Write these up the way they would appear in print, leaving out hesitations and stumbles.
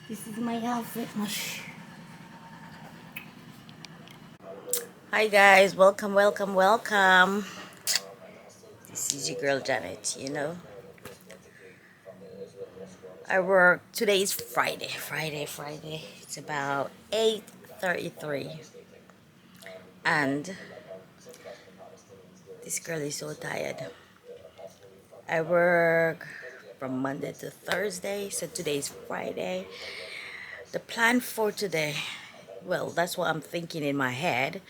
This is my outfit. Hi guys, welcome. This is your girl Janet. I work. Today is Friday. It's about 8:33, and this girl is so tired. I work from Monday to Thursday, so today is Friday. The plan for today, well, that's what I'm thinking in my head,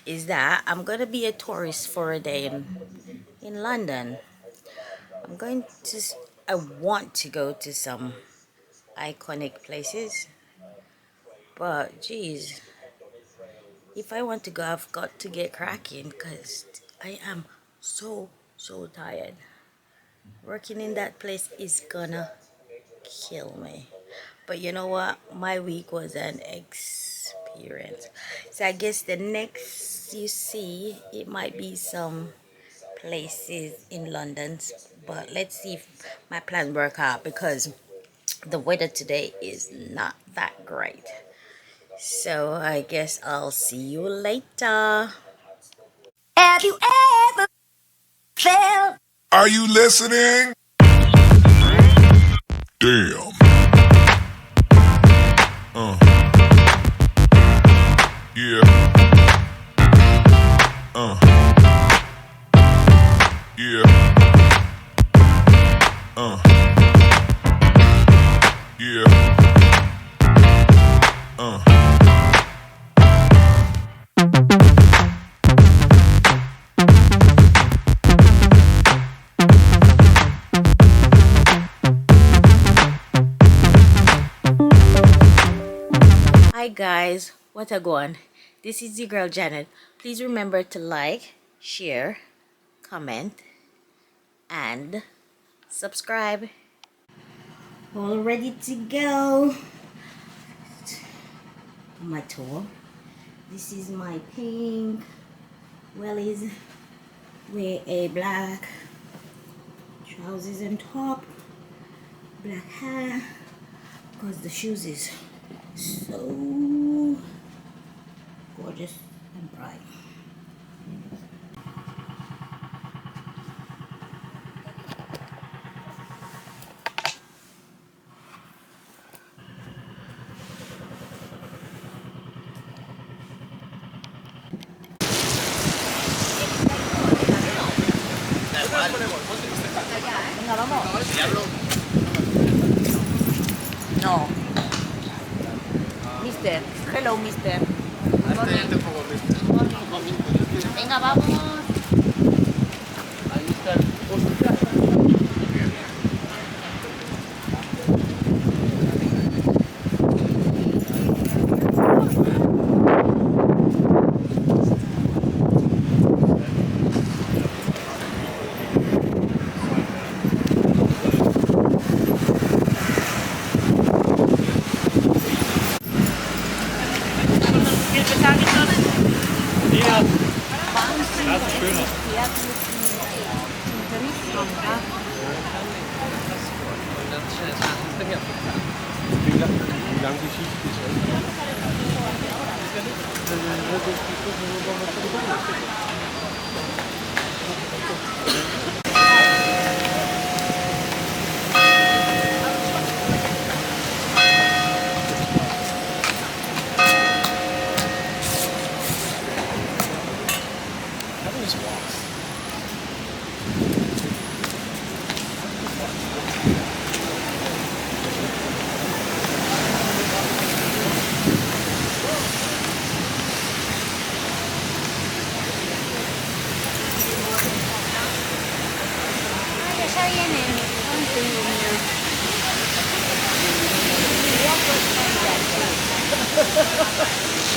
is that I'm gonna be a tourist for a day in London. I'm going to. I want to go to some iconic places, but geez, if I want to go, I've got to get cracking because I am so tired. Working in that place is gonna kill me. But you know what? My week was an experience. So I guess the next you see, it might be some places in London. But let's see if my plans work out because the weather today is not that great. So I guess I'll see you later. Have you ever felt? Are you listening? Damn. Yeah. Yeah. Yeah. Hi guys, what a go on? This is your girl Janet. Please remember to like, share, comment, and subscribe. All ready to go on my tour. This is my pink wellies with a black trousers and top, black hat, because the shoes is so gorgeous and bright. No. Mister. Hello, mister. Venga, vamos.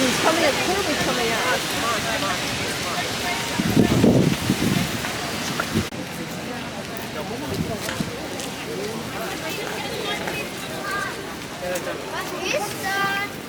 He's coming, clearly coming out. Come on, come on. Was ist das?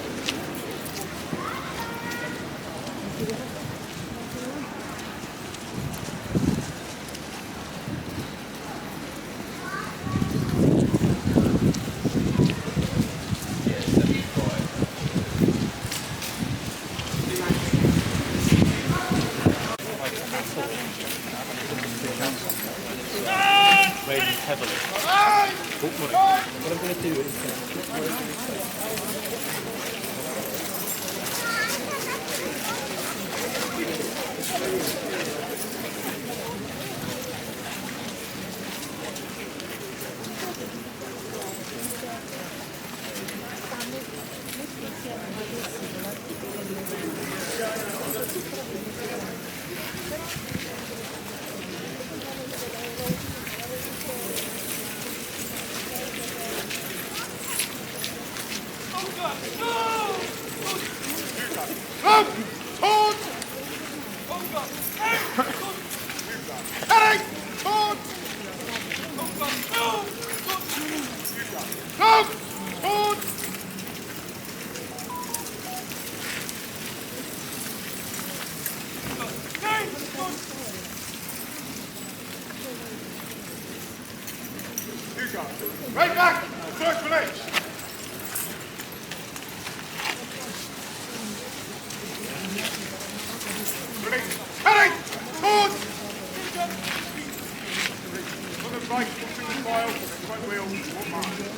Raining heavily. What I'm going to do is Right back! Search release! Release! Heading! Forward! On the right, pushing the file, front wheel, one mark.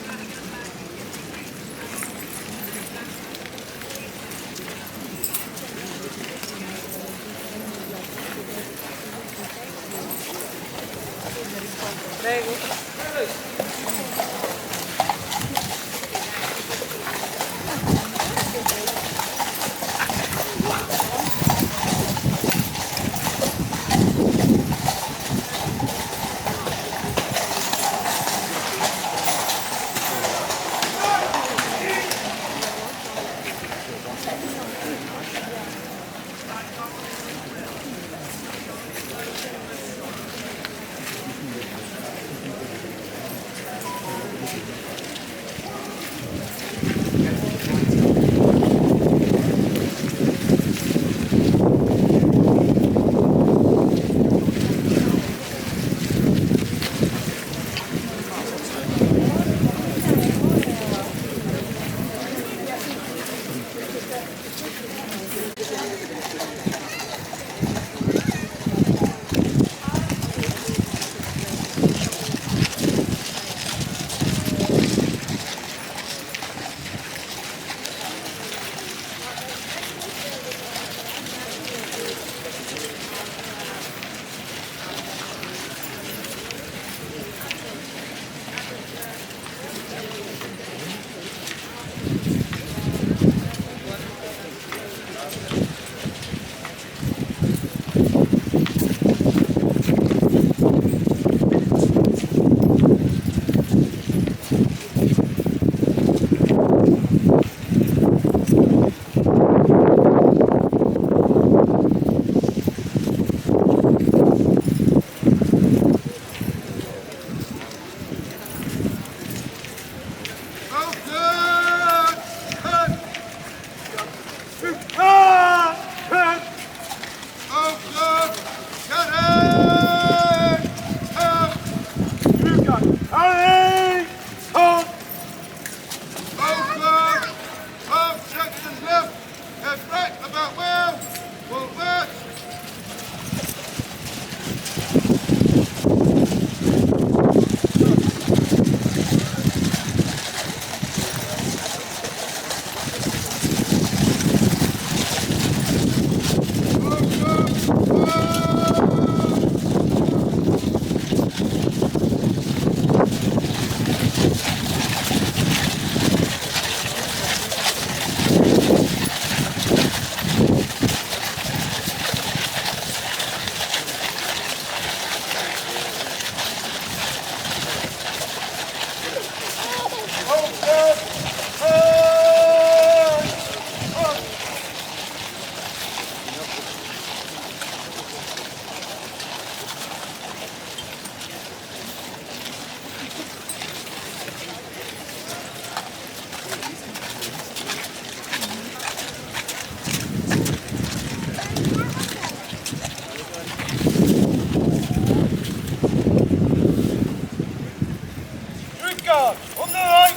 guard. On the right.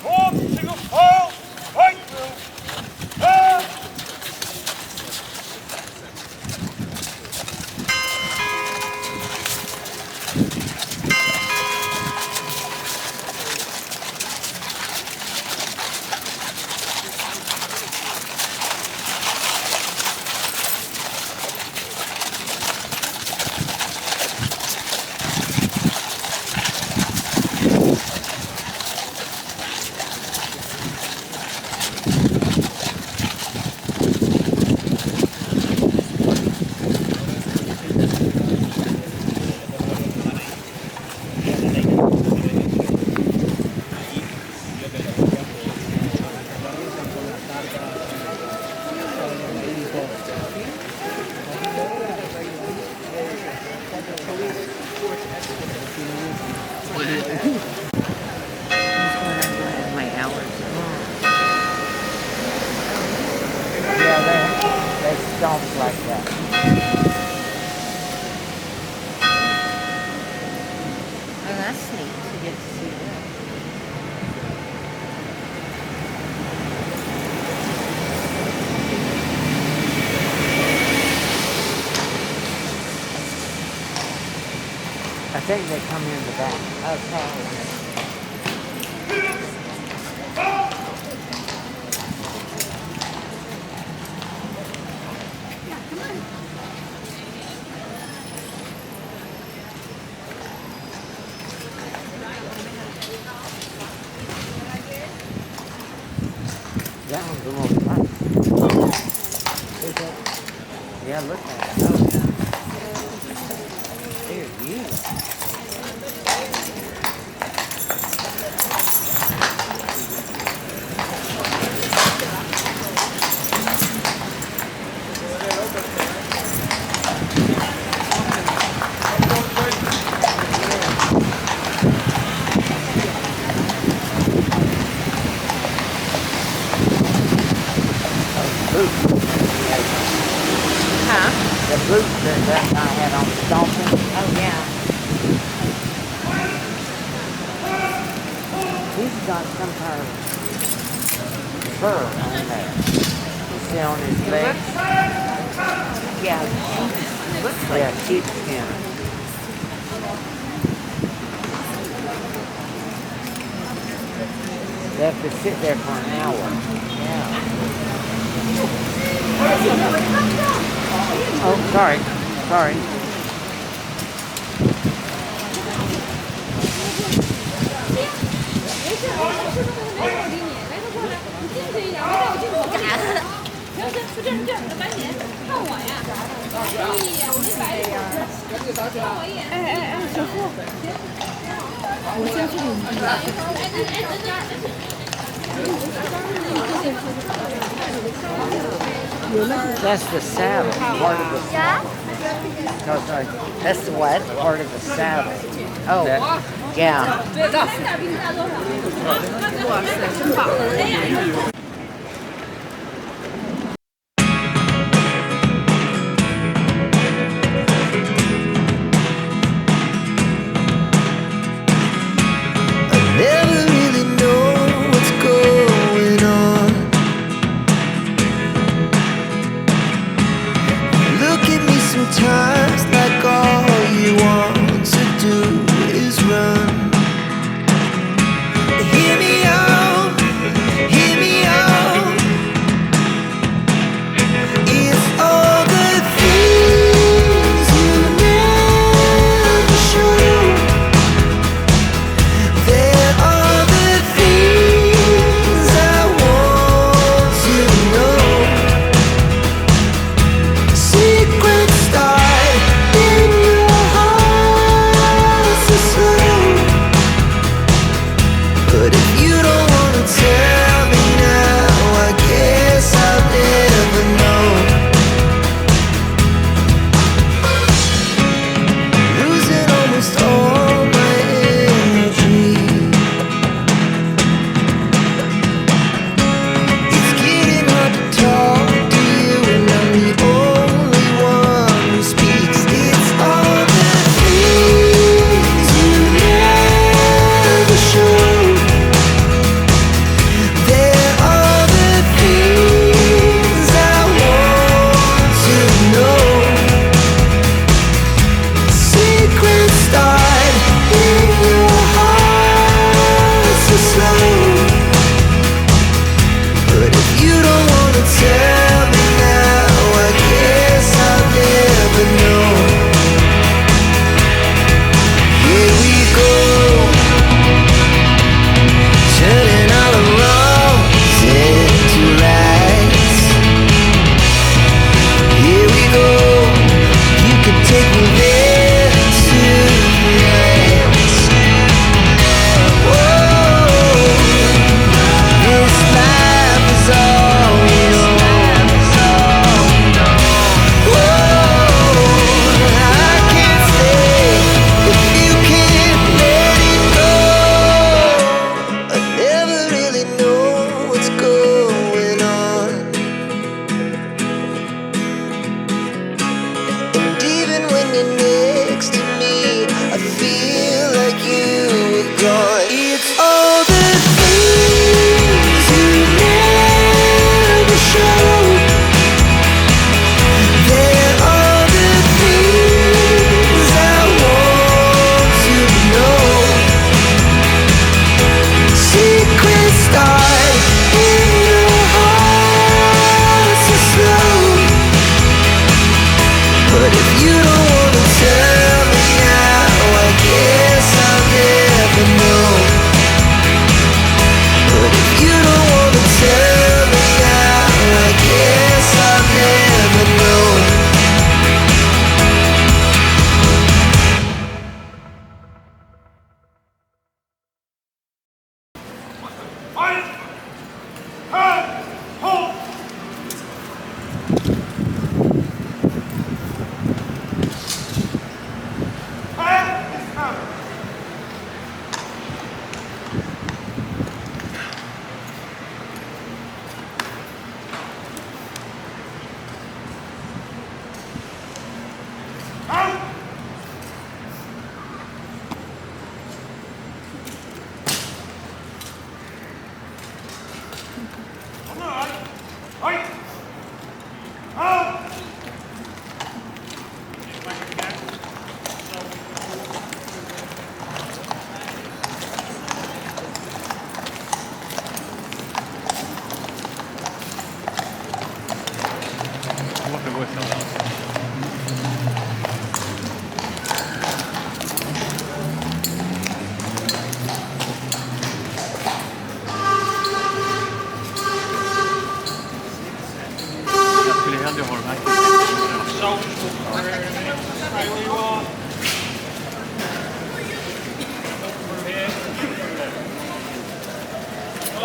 Form, single file. Right through. Ah! My hours. Yeah, they stomp like that. Oh, that's neat to get to see that. I think they come in the back. Okay. That one's a little tight. Is it? Yeah, look at it. Oh, They're huge. boots. Huh? The boots that I had on stomping. Oh, yeah. He's got some kind of fur on there. You see on his legs? Yeah. Looks like Yeah, sheepskin. They have to sit there for an hour. yeah. Oh, sorry. Sorry. That's the saddle, part of the saddle. That's the what? Part of the saddle. Oh, That- yeah. Never really know what's going on. Look at me sometimes like all you want to do is run. Hear me out,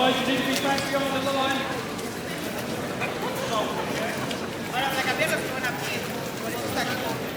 Guys, you need to be back beyond the line. Ahora, la cambiamos con una piel, con el